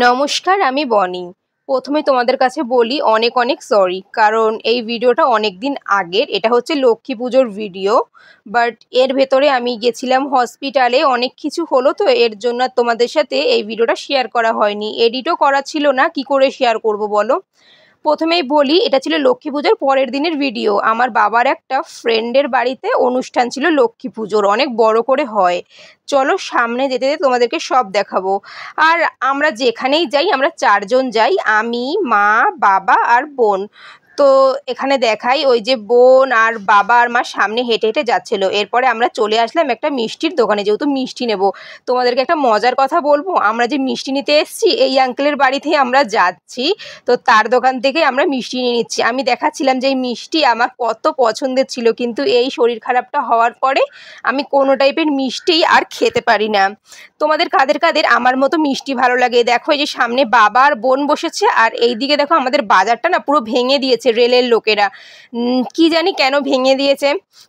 নমস্কার, আমি বনি। প্রথমে তোমাদের কাছে বলি অনেক অনেক সরি, কারণ এই ভিডিওটা অনেক দিন আগের। এটা হচ্ছে লক্ষ্মী পুজোর ভিডিও, বাট এর ভেতরে আমি গেছিলাম হসপিটালে, অনেক কিছু হলো, তো এর জন্য তোমাদের সাথে এই ভিডিওটা শেয়ার করা হয়নি। এডিটও করা ছিল না, কি করে শেয়ার করব বলো। প্রথমেই বলি, এটা ছিল লক্ষ্মী পুজোর পরের দিনের ভিডিও। আমার বাবার একটা ফ্রেন্ডের বাড়িতে অনুষ্ঠান ছিল লক্ষ্মী পুজোর, অনেক বড় করে হয়। চলো সামনে যেতে যেতে তোমাদেরকে সব দেখাবো। আর আমরা যেখানেই যাই, আমরা চারজন যাই, আমি, মা, বাবা আর বোন। তো এখানে দেখাই, ওই যে বোন আর বাবা আর মা সামনে হেঁটে হেঁটে যাচ্ছিল। এরপরে আমরা চলে আসলাম একটা মিষ্টির দোকানে, যেহেতু মিষ্টি নেব। তোমাদেরকে একটা মজার কথা বলবো, আমরা যে মিষ্টি নিতে এসেছি, এই আঙ্কেলের বাড়িতেই আমরা যাচ্ছি। তো তার দোকান থেকে আমরা মিষ্টি নিয়ে নিচ্ছি। আমি দেখাচ্ছিলাম যে এই মিষ্টি আমার কত পছন্দের ছিল, কিন্তু এই শরীর খারাপটা হওয়ার পরে আমি কোনো টাইপের মিষ্টি আর খেতে পারি না। তোমাদের কাদের কাদের আমার মতো মিষ্টি ভালো লাগে? দেখো, এই যে সামনে বাবা আর বোন বসেছে, আর এইদিকে দেখো আমাদের বাজারটা না পুরো ভেঙে দিয়েছে রেলের লোকেরা। কি জানি কেন ভেঙে দিয়েছে।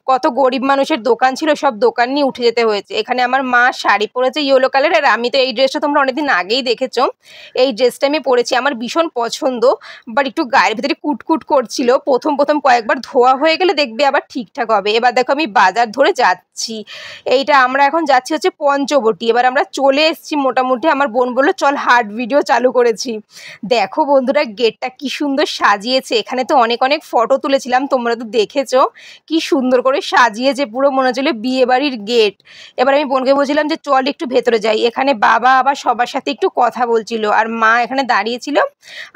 কত গরিব মানুষের দোকান ছিল, সব দোকান নিয়ে উঠে যেতে হয়েছে। এখানে আমার মা শাড়ি পরেছে ইয়েলো কালার, আর আমি তো এই ড্রেসটা তোমরা অনেকদিন আগেই দেখেছো। এই ড্রেসটা আমি পরেছি, আমার ভীষণ পছন্দ, বাট একটু গায়ের ভিতরে কুটকুট করছিল। প্রথম প্রথম কয়েকবার ধোয়া হয়ে গেলে দেখবে আবার ঠিকঠাক হবে। এবার দেখো আমি বাজার ধরে যাচ্ছি। এইটা আমরা এখন যাচ্ছি হচ্ছে পঞ্চবটি। এবার আমরা চলে এসেছি মোটামুটি। আমার বোন বললো চল হার্ট ভিডিও চালু করেছি। দেখো বন্ধুরা, গেটটা কি সুন্দর সাজিয়েছে। এখানে তো অনেক অনেক ফটো তুলেছিলাম, তোমরা তো দেখেছো কি সুন্দর করে সাজিয়েছে, পুরো মনে হচ্ছিল বিয়ে বাড়ির গেট। এবার আমি বোনকে বলছিলাম যে চল একটু ভেতরে যাই। এখানে বাবা আবার সবার সাথে একটু কথা বলছিল, আর মা এখানে দাঁড়িয়েছিল।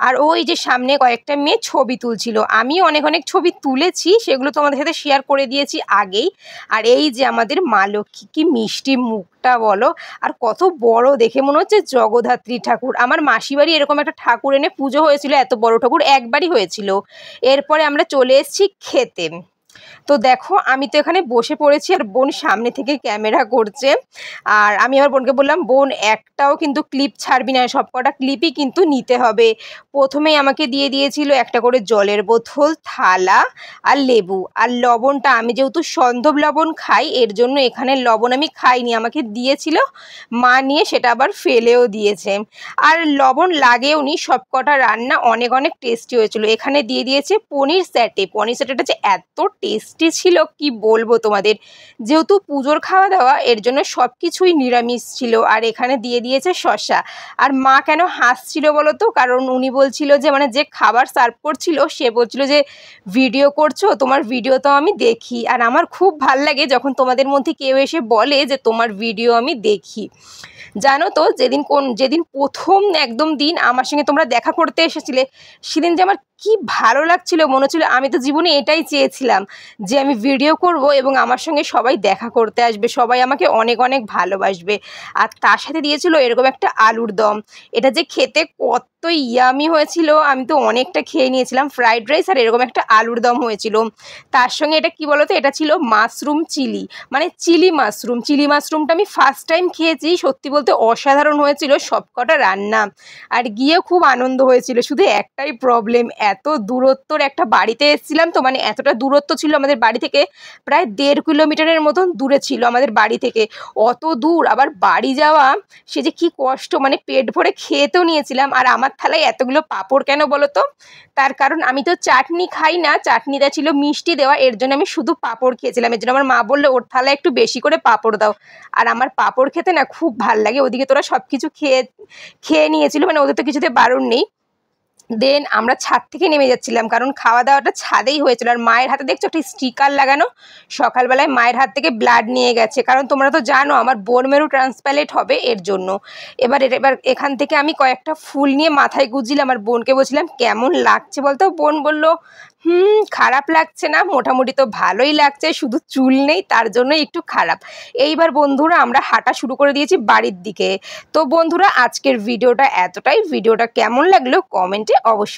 আর ওই যে সামনে কয়েকটা মেয়ে ছবি তুলছিল। আমি অনেক অনেক ছবি তুলেছি, সেগুলো তোমাদের সাথে শেয়ার করে দিয়েছি আগেই। আর এই যে আমাদের মা লক্ষ্মী, কি মিষ্টি মুখটা বলো, আর কত বড়, দেখে মনে হচ্ছে জগদ্ধাত্রী ঠাকুর। আমার মাসি বাড়ি এরকম একটা ঠাকুর এনে পুজো হয়েছিল, এত বড় ঠাকুর একবারই হয়েছিল। এরপরে আমরা চলে এসেছি খেতে। তো দেখো আমি তো এখানে বসে পড়েছি, আর বোন সামনে থেকে ক্যামেরা করছে। আর আমি আমার বোনকে বললাম, বোন একটাও কিন্তু ক্লিপ ছাড়বি না, সব কটা ক্লিপই কিন্তু নিতে হবে। প্রথমেই আমাকে দিয়ে দিয়েছিল একটা করে জলের বোতল, থালা আর লেবু। আর লবণটা, আমি যেহেতু সন্দব লবণ খাই, এর জন্য এখানে লবণ আমি খাইনি, আমাকে দিয়েছিল মা, নিয়ে সেটা আবার ফেলেও দিয়েছে। আর লবণ লাগেও নি, সব কটা রান্না অনেক অনেক টেস্টি হয়েছিল। এখানে দিয়ে দিয়েছে পনির স্যাটে। পনির স্যাটেটা যে এত টেস্টি ছিল কি বলবো তোমাদের। যেহেতু পুজোর খাওয়া দাওয়া, এর জন্য সব কিছুই নিরামিষ ছিল। আর এখানে দিয়ে দিয়েছে শসা। আর মা কেন হাসছিল বলো তো, কারণ উনি বলছিল যে, মানে যে খাবার সার্ভ করছিল সে বলছিল যে ভিডিও করছো, তোমার ভিডিও তো আমি দেখি। আর আমার খুব ভাল লাগে যখন তোমাদের মধ্যে কেউ এসে বলে যে তোমার ভিডিও আমি দেখি। জানো তো, যেদিন প্রথম একদম দিন আমার সঙ্গে তোমরা দেখা করতে এসেছিলে, সেদিন যে আমার কি ভালো লাগছিল, মনে হচ্ছিল আমি তো জীবনে এটাই চেয়েছিলাম, যে আমি ভিডিও করব এবং আমার সঙ্গে সবাই দেখা করতে আসবে, সবাই আমাকে অনেক অনেক ভালোবাসবে। আর তার সাথে দিয়েছিল এরকম একটা আলুর দম। এটা যে খেতে কত ইয়ামি হয়েছিল, আমি তো অনেকটা খেয়ে নিয়েছিলাম। ফ্রাইড রাইস আর এরকম একটা আলুর দম হয়েছিল। তার সঙ্গে এটা কি বলতো, এটা ছিল মাশরুম চিলি, মানে চিলি মাশরুমটা আমি ফার্স্ট টাইম খেয়েছি। সত্যি বলতে অসাধারণ হয়েছিল সবকটা রান্না। আর গিয়ে খুব আনন্দ হয়েছিল, শুধু একটাই প্রবলেম, এত দূরত্বর একটা বাড়িতে এসেছিলাম, তো মানে এতটা দূরত্ব ছিল আমাদের বাড়ি থেকে, প্রায় 1.5 কিলোমিটারের মতন দূরে ছিল আমাদের বাড়ি থেকে। অত দূর আবার বাড়ি যাওয়া, সে যে কি কষ্ট, মানে পেট ভরে খেয়ে তো নিয়েছিলাম। আর আমার থালায় এতগুলো পাঁপড় কেন বলো তো? তার কারণ আমি তো চাটনি খাই না, চাটনিটা ছিল মিষ্টি দেওয়া, এর জন্য আমি শুধু পাঁপড় খেয়েছিলাম। এর জন্য আমার মা বললো ওর থালায় একটু বেশি করে পাঁপড় দাও। আর আমার পাঁপড় খেতে না খুব ভাল লাগে। ওদিকে তোরা সব কিছু খেয়ে নিয়েছিল, মানে ওদের তো কিছুতে বারণ নেই। দেন আমরা ছাদ থেকে নেমে যাচ্ছিলাম, কারণ খাওয়া দাওয়াটা ছাদেই হয়েছিল। আর মায়ের হাতে দেখছো একটা স্টিকার লাগানো, সকালবেলায় মায়ের হাত থেকে ব্লাড নিয়ে গেছে, কারণ তোমরা তো জানো আমার বোন মেরু ট্রান্সপ্ল্যান্ট হবে, এর জন্য। এবার এখান থেকে আমি কয়েকটা ফুল নিয়ে মাথায় গুঁজছিলাম, আর বোনকে বলছিলাম কেমন লাগছে বলতো। বোন বলল খারাপ লাগছে না, মোটামুটি তো ভালোই লাগছে, শুধু চুল নেই তার জন্য একটু খারাপ। এইবার বন্ধুরা আমরা হাঁটা শুরু করে দিয়েছি বাড়ির দিকে। তো বন্ধুরা আজকের ভিডিওটা এতটাই। ভিডিওটা কেমন লাগলো কমেন্টে অবশ্যই